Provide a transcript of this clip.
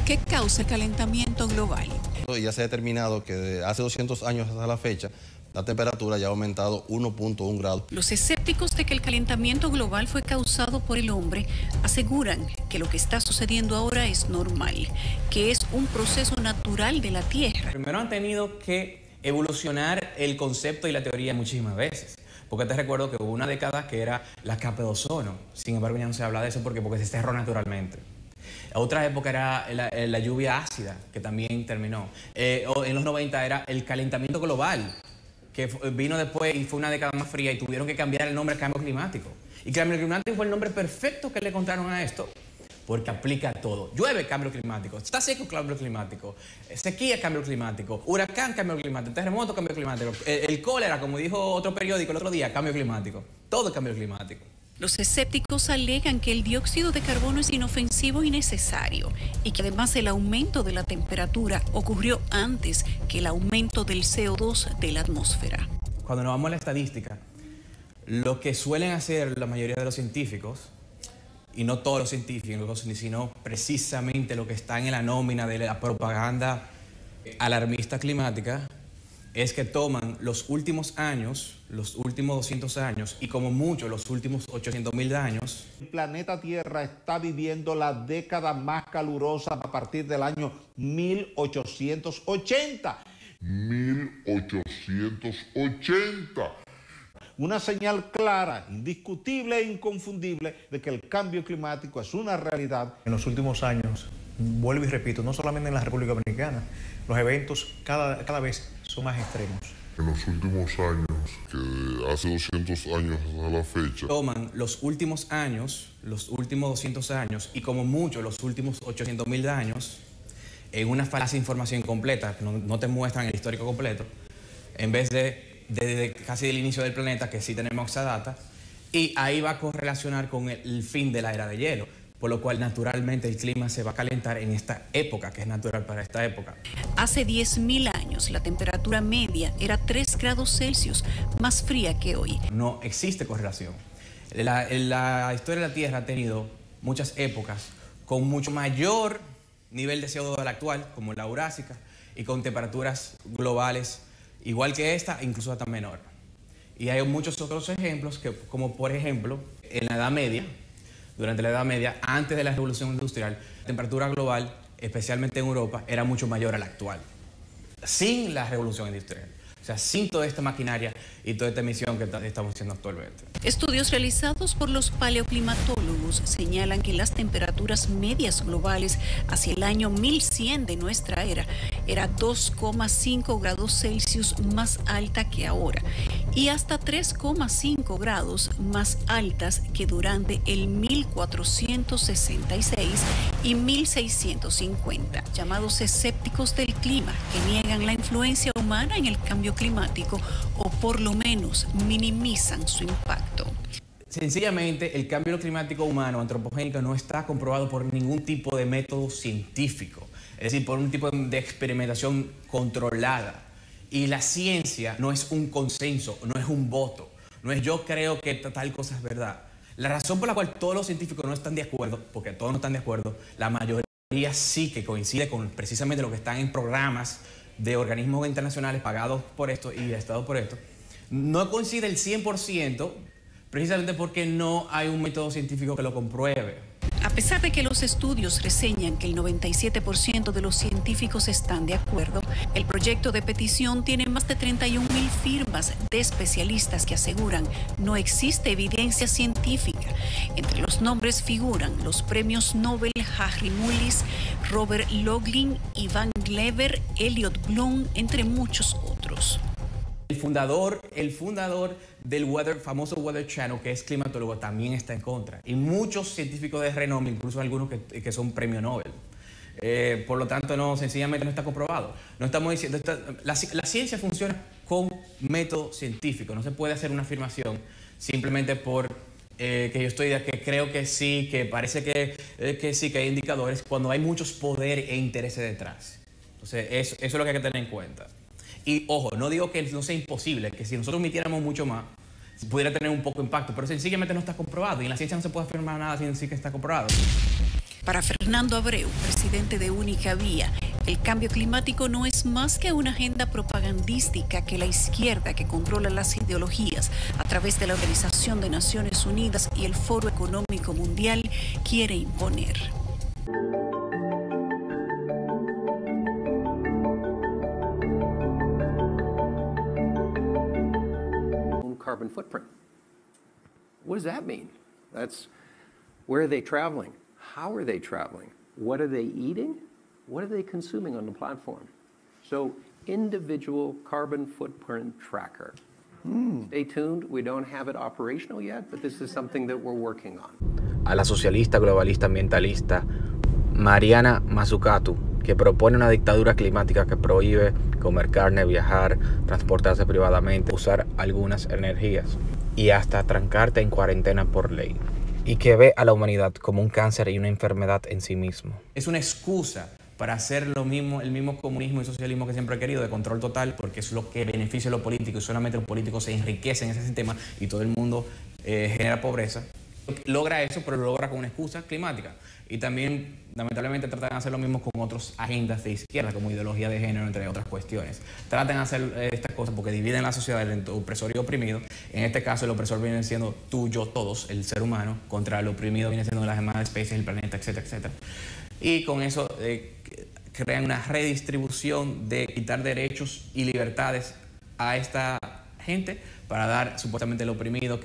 ¿Qué causa el calentamiento global? Ya se ha determinado que de hace 200 años hasta la fecha, la temperatura ya ha aumentado 1.1 grados. Los escépticos de que el calentamiento global fue causado por el hombre aseguran que lo que está sucediendo ahora es normal, que es un proceso natural de la Tierra. Primero han tenido que evolucionar el concepto y la teoría muchísimas veces. Porque te recuerdo que hubo una década que era la capa de ozono. Sin embargo, ya no se habla de eso porque se cerró naturalmente. Otra época era la lluvia ácida, que también terminó. En los 90 era el calentamiento global, que vino después y fue una década más fría y tuvieron que cambiar el nombre al cambio climático. Y cambio climático fue el nombre perfecto que le encontraron a esto, porque aplica a todo. Llueve, cambio climático. Está seco, cambio climático. Sequía, cambio climático. Huracán, cambio climático. Terremoto, cambio climático. El cólera, como dijo otro periódico el otro día, cambio climático. Todo es cambio climático. Los escépticos alegan que el dióxido de carbono es inofensivo y necesario y que además el aumento de la temperatura ocurrió antes que el aumento del CO2 de la atmósfera. Cuando nos vamos a la estadística, lo que suelen hacer la mayoría de los científicos, y no todos los científicos, sino precisamente lo que está en la nómina de la propaganda alarmista climática, es que toman los últimos años, los últimos 200 años y como mucho los últimos 800.000 años. El planeta Tierra está viviendo la década más calurosa a partir del año 1880. 1880. Una señal clara, indiscutible e inconfundible de que el cambio climático es una realidad. En los últimos años, vuelvo y repito, no solamente en la República Dominicana, los eventos cada vez son más extremos. En los últimos años, que hace 200 años a la fecha. Toman los últimos años, los últimos 200 años y como mucho los últimos 800.000 años, en una falacia de información completa, que no te muestran el histórico completo, en vez de desde casi el inicio del planeta, que sí tenemos esa data, y ahí va a correlacionar con el fin de la era de hielo, por lo cual naturalmente el clima se va a calentar en esta época, que es natural para esta época. Hace 10.000 años la temperatura media era 3 grados Celsius más fría que hoy. No existe correlación. La historia de la Tierra ha tenido muchas épocas con mucho mayor nivel de CO2 del actual, como la Jurásica, y con temperaturas globales igual que esta, incluso hasta menor. Y hay muchos otros ejemplos, como por ejemplo, en la Edad Media, durante la Edad Media, antes de la Revolución Industrial, la temperatura global, especialmente en Europa, era mucho mayor a la actual, sin la Revolución Industrial. O sea, sin toda esta maquinaria y toda esta emisión que estamos haciendo actualmente. Estudios realizados por los paleoclimatólogos señalan que las temperaturas medias globales hacia el año 1100 de nuestra era 2,5 grados Celsius más alta que ahora y hasta 3,5 grados más altas que durante el 1466 y 1650. Llamados escépticos del clima, que niegan la influencia humana en el cambio climático o por lo menos minimizan su impacto. Sencillamente, el cambio climático humano antropogénico no está comprobado por ningún tipo de método científico, es decir, por un tipo de experimentación controlada. Y la ciencia no es un consenso, no es un voto, no es yo creo que tal cosa es verdad. La razón por la cual todos los científicos no están de acuerdo, porque todos no están de acuerdo, la mayoría sí que coincide con precisamente lo que están en programas de organismos internacionales pagados por esto y estados por esto, no coincide el 100%, precisamente porque no hay un método científico que lo compruebe. A pesar de que los estudios reseñan que el 97% de los científicos están de acuerdo, el proyecto de petición tiene más de 31.000 firmas de especialistas que aseguran no existe evidencia científica. Entre los nombres figuran los premios Nobel Harry Mullis, Robert Loughlin, Ivan Glever, Elliot Bloom, entre muchos otros. El fundador del famoso Weather Channel, que es climatólogo, también está en contra. Y muchos científicos de renombre, incluso algunos que son premio Nobel. Por lo tanto, sencillamente no está comprobado. No estamos diciendo, la ciencia funciona con método científico. No se puede hacer una afirmación simplemente por que yo que creo que sí, que parece que sí, que hay indicadores, cuando hay muchos poderes e intereses detrás. Entonces, eso es lo que hay que tener en cuenta. Y ojo, no digo que no sea imposible, que si nosotros emitiéramos mucho más, pudiera tener un poco de impacto, pero sencillamente no está comprobado. Y en la ciencia no se puede afirmar nada sin decir que está comprobado. Para Fernando Abreu, presidente de Única Vía, el cambio climático no es más que una agenda propagandística que la izquierda, que controla las ideologías a través de la Organización de Naciones Unidas y el Foro Económico Mundial, quiere imponer. Carbon footprint. What does that mean? That's where are they traveling? How are they traveling? What are they eating? What are they consuming on the platform? So, individual carbon footprint tracker. Stay tuned. We don't have it operational yet, but this is something that we're working on. A la socialista globalista ambientalista Mariana Mazzucato, que propone una dictadura climática que prohíbe comer carne, viajar, transportarse privadamente, usar algunas energías y hasta trancarte en cuarentena por ley, y que ve a la humanidad como un cáncer y una enfermedad en sí mismo. Es una excusa para hacer lo mismo, el mismo comunismo y socialismo que siempre ha querido, de control total, porque es lo que beneficia a los políticos y solamente los políticos se enriquecen en ese sistema y todo el mundo genera pobreza. Logra eso, pero lo logra con una excusa climática. Y también, lamentablemente, tratan de hacer lo mismo con otras agendas de izquierda, como ideología de género, entre otras cuestiones. Tratan de hacer estas cosas porque dividen la sociedad entre opresor y oprimido. En este caso, el opresor viene siendo tú, yo, todos, el ser humano, contra el oprimido viene siendo las demás especies, el planeta, etcétera, etcétera. Y con eso crean una redistribución de quitar derechos y libertades a esta gente para dar supuestamente el oprimido.